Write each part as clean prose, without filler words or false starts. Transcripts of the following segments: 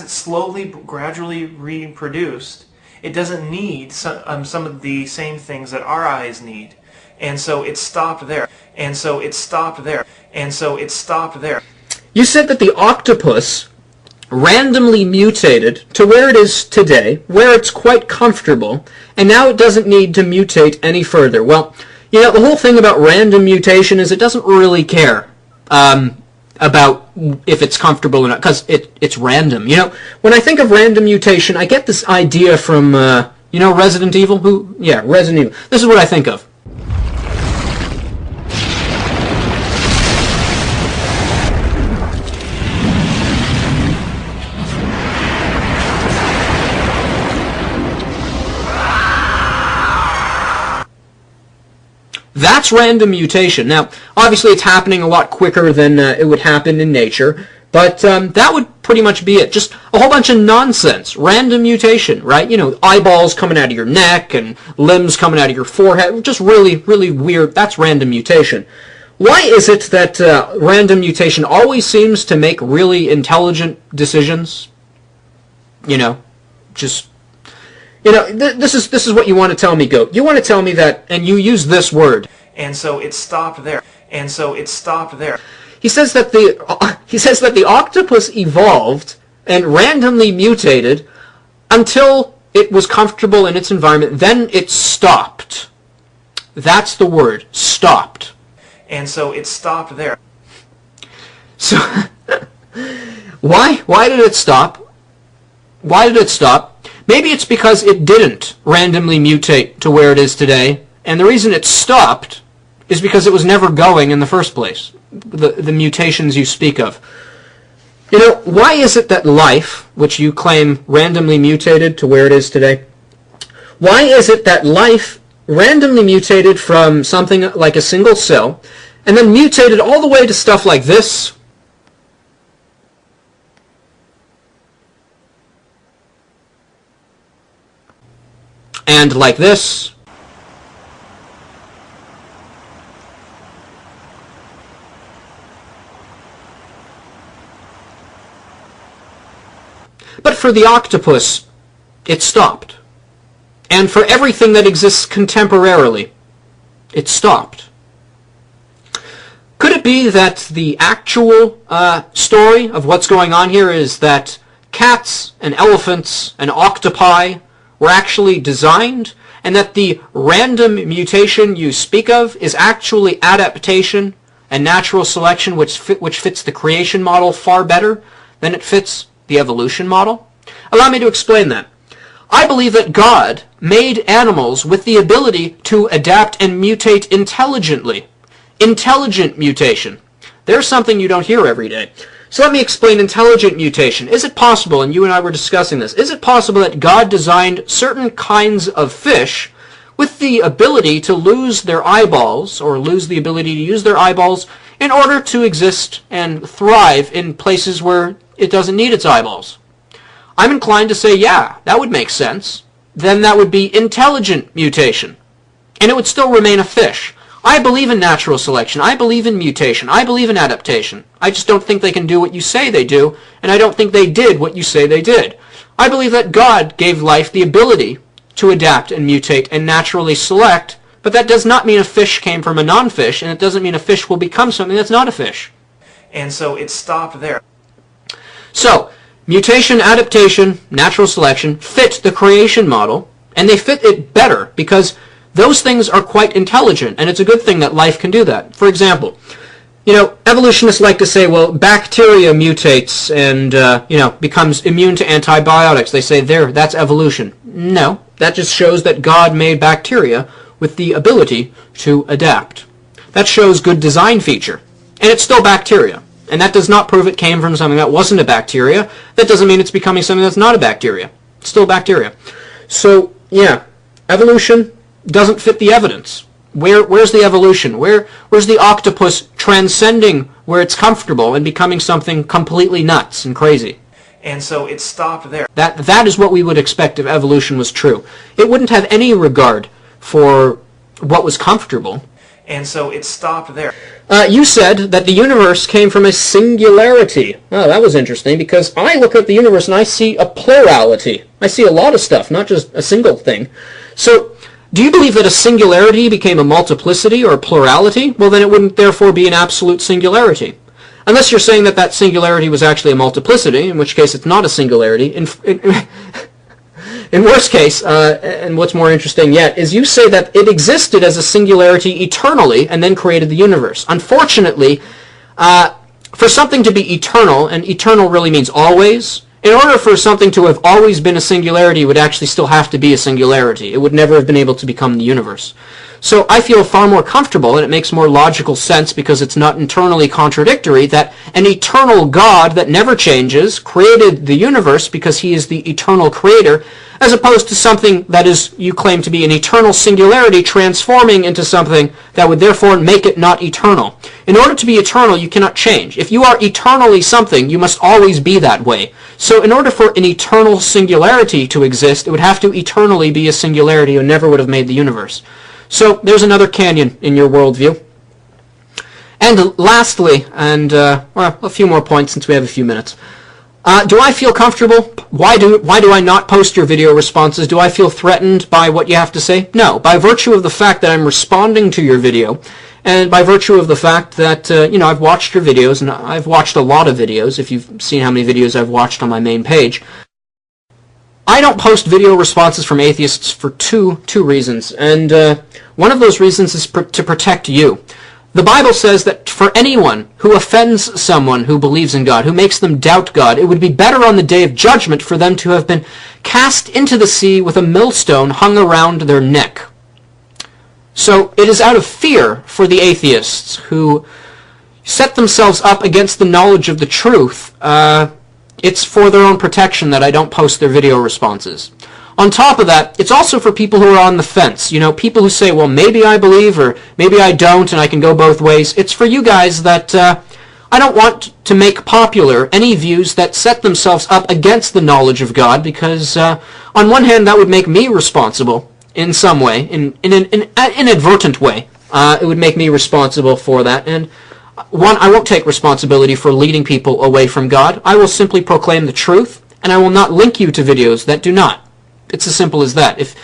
slowly, gradually reproduced, it doesn't need some of the same things that our eyes need. And so it stopped there. And so it stopped there. And so it stopped there. You said that the octopus randomly mutated to where it is today, where it's quite comfortable, and now it doesn't need to mutate any further. Well, you know, the whole thing about random mutation is it doesn't really care about if it's comfortable or not, because it's random. You know, when I think of random mutation, I get this idea from, you know, Resident Evil? Yeah, Resident Evil. This is what I think of. That's random mutation. Now, obviously it's happening a lot quicker than it would happen in nature, but that would pretty much be it. Just a whole bunch of nonsense. Random mutation, right? You know, eyeballs coming out of your neck and limbs coming out of your forehead. Just really, really weird. That's random mutation. Why is it that random mutation always seems to make really intelligent decisions? You know, just... You know, this is what you want to tell me, Goat. You want to tell me that, and you use this word. And so it stopped there. And so it stopped there. He says that the octopus evolved and randomly mutated until it was comfortable in its environment. Then it stopped. That's the word, stopped. And so it stopped there. So why did it stop? Why did it stop? Maybe it's because it didn't randomly mutate to where it is today, and the reason it stopped is because it was never going in the first place, the mutations you speak of. You know, why is it that life, which you claim randomly mutated to where it is today, why is it that life randomly mutated from something like a single cell, and then mutated all the way to stuff like this, and like this, but for the octopus, it stopped. And for everything that exists contemporarily, it stopped. Could it be that the actual story of what's going on here is that cats and elephants and octopi were actually designed, and that the random mutation you speak of is actually adaptation and natural selection, which fits the creation model far better than it fits the evolution model? Allow me to explain that. I believe that God made animals with the ability to adapt and mutate intelligently. Intelligent mutation. There's something you don't hear every day. So let me explain intelligent mutation. Is it possible, and you and I were discussing this, is it possible that God designed certain kinds of fish with the ability to lose their eyeballs, or lose the ability to use their eyeballs, in order to exist and thrive in places where it doesn't need its eyeballs? I'm inclined to say, yeah, that would make sense. Then that would be intelligent mutation. And it would still remain a fish. I believe in natural selection. I believe in mutation. I believe in adaptation. I just don't think they can do what you say they do, and I don't think they did what you say they did. I believe that God gave life the ability to adapt and mutate and naturally select, but that does not mean a fish came from a non-fish, and it doesn't mean a fish will become something that's not a fish. And so it stopped there. So, mutation, adaptation, natural selection fit the creation model, and they fit it better because those things are quite intelligent, and it's a good thing that life can do that. For example, you know, evolutionists like to say, well, bacteria mutates and, you know, becomes immune to antibiotics. They say, there, that's evolution. No, that just shows that God made bacteria with the ability to adapt. That shows good design feature. And it's still bacteria. And that does not prove it came from something that wasn't a bacteria. That doesn't mean it's becoming something that's not a bacteria. It's still bacteria. So, yeah, evolution doesn't fit the evidence. Where's the evolution? Where's the octopus transcending where it's comfortable and becoming something completely nuts and crazy? And so it stopped there. That is what we would expect if evolution was true. It wouldn't have any regard for what was comfortable. And so it stopped there. You said that the universe came from a singularity. Oh, that was interesting, because I look at the universe and I see a plurality. I see a lot of stuff, not just a single thing. So, do you believe that a singularity became a multiplicity or a plurality? Well, then it wouldn't therefore be an absolute singularity. Unless you're saying that that singularity was actually a multiplicity, in which case it's not a singularity. In worst case, and what's more interesting yet, is you say that it existed as a singularity eternally and then created the universe. Unfortunately, for something to be eternal, and eternal really means always, in order for something to have always been a singularity, it would actually still have to be a singularity. It would never have been able to become the universe. So I feel far more comfortable, and it makes more logical sense because it's not internally contradictory, that an eternal God that never changes created the universe because he is the eternal creator, as opposed to something that is, you claim to be an eternal singularity transforming into something that would therefore make it not eternal. In order to be eternal, you cannot change. If you are eternally something, you must always be that way. So in order for an eternal singularity to exist, it would have to eternally be a singularity or never would have made the universe. So there's another canyon in your worldview. And lastly, and well, a few more points since we have a few minutes. Do I feel comfortable? Why do I not post your video responses? Do I feel threatened by what you have to say? No. By virtue of the fact that I'm responding to your video, and by virtue of the fact that, I've watched your videos, and I've watched a lot of videos, if you've seen how many videos I've watched on my main page, I don't post video responses from atheists for two reasons, and one of those reasons is to protect you. The Bible says that for anyone who offends someone who believes in God, who makes them doubt God, it would be better on the day of judgment for them to have been cast into the sea with a millstone hung around their neck. So it is out of fear for the atheists who set themselves up against the knowledge of the truth. It's for their own protection that I don't post their video responses. On top of that, it's also for people who are on the fence. People who say, well, maybe I believe or maybe I don't and I can go both ways. It's for you guys that I don't want to make popular any views that set themselves up against the knowledge of God, because on one hand that would make me responsible in some way, in an inadvertent way. It would make me responsible for that. And one, I won't take responsibility for leading people away from God. I will simply proclaim the truth, and I will not link you to videos that do not. It's as simple as that. If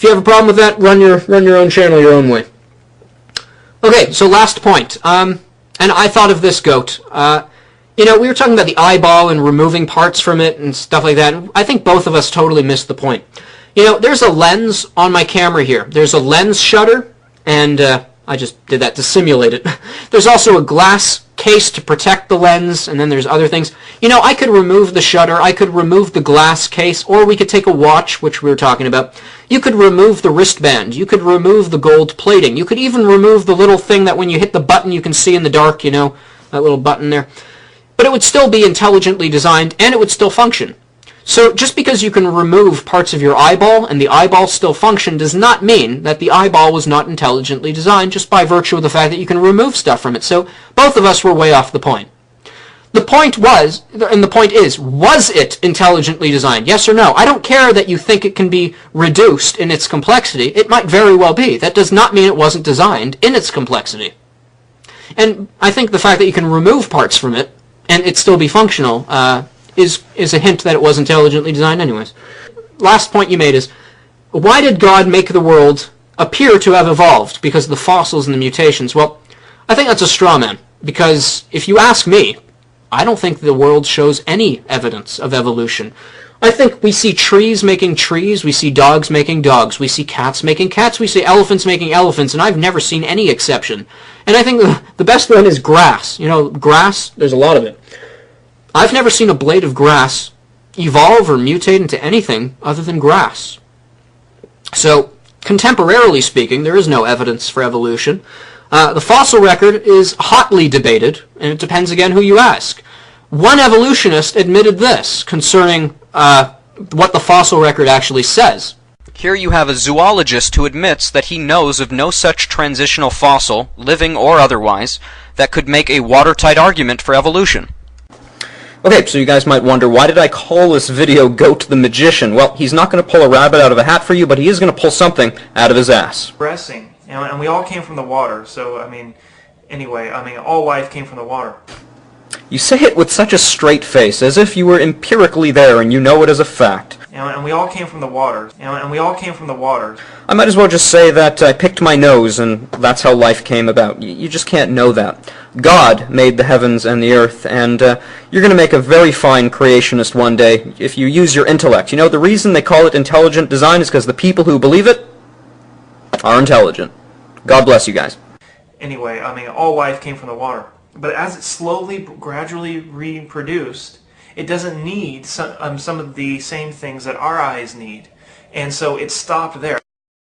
you have a problem with that, run your own channel your own way. Okay, so last point. And I thought of this, Goat. We were talking about the eyeball and removing parts from it and stuff like that. I think both of us totally missed the point. There's a lens on my camera here. There's a lens shutter, and I just did that to simulate it. There's also a glass case to protect the lens, and then there's other things. I could remove the shutter, I could remove the glass case, or we could take a watch, which we were talking about. You could remove the wristband, you could remove the gold plating, you could even remove the little thing that when you hit the button you can see in the dark, that little button there. But it would still be intelligently designed, and it would still function. So just because you can remove parts of your eyeball and the eyeball still function does not mean that the eyeball was not intelligently designed, just by virtue of the fact that you can remove stuff from it. So both of us were way off the point. The point was, and the point is, was it intelligently designed? Yes or no? I don't care that you think it can be reduced in its complexity. It might very well be. That does not mean it wasn't designed in its complexity. And I think the fact that you can remove parts from it and it still be functional is a hint that it was intelligently designed anyways. Last point you made is, why did God make the world appear to have evolved? Because of the fossils and the mutations. Well, I think that's a straw man. Because if you ask me, I don't think the world shows any evidence of evolution. I think we see trees making trees, we see dogs making dogs, we see cats making cats, we see elephants making elephants, and I've never seen any exception. And I think the best one is grass. Grass, there's a lot of it. I've never seen a blade of grass evolve or mutate into anything other than grass. So, contemporarily speaking, there is no evidence for evolution. The fossil record is hotly debated, and it depends again who you ask. One evolutionist admitted this concerning what the fossil record actually says. Here you have a zoologist who admits that he knows of no such transitional fossil, living or otherwise, that could make a watertight argument for evolution. Okay, so you guys might wonder, why did I call this video Goat the Magician? Well, he's not going to pull a rabbit out of a hat for you, but he is going to pull something out of his ass. Expressing And we all came from the water, so, anyway, all life came from the water. You say it with such a straight face, as if you were empirically there and you know it as a fact. And we all came from the water. And we all came from the water. I might as well just say that I picked my nose and that's how life came about. You just can't know that. God made the heavens and the earth, and you're going to make a very fine creationist one day if you use your intellect. You know, the reason they call it intelligent design is because the people who believe it are intelligent. God bless you guys. Anyway, all life came from the water. But as it's slowly, gradually reproduced, it doesn't need some of the same things that our eyes need. And so it stopped there.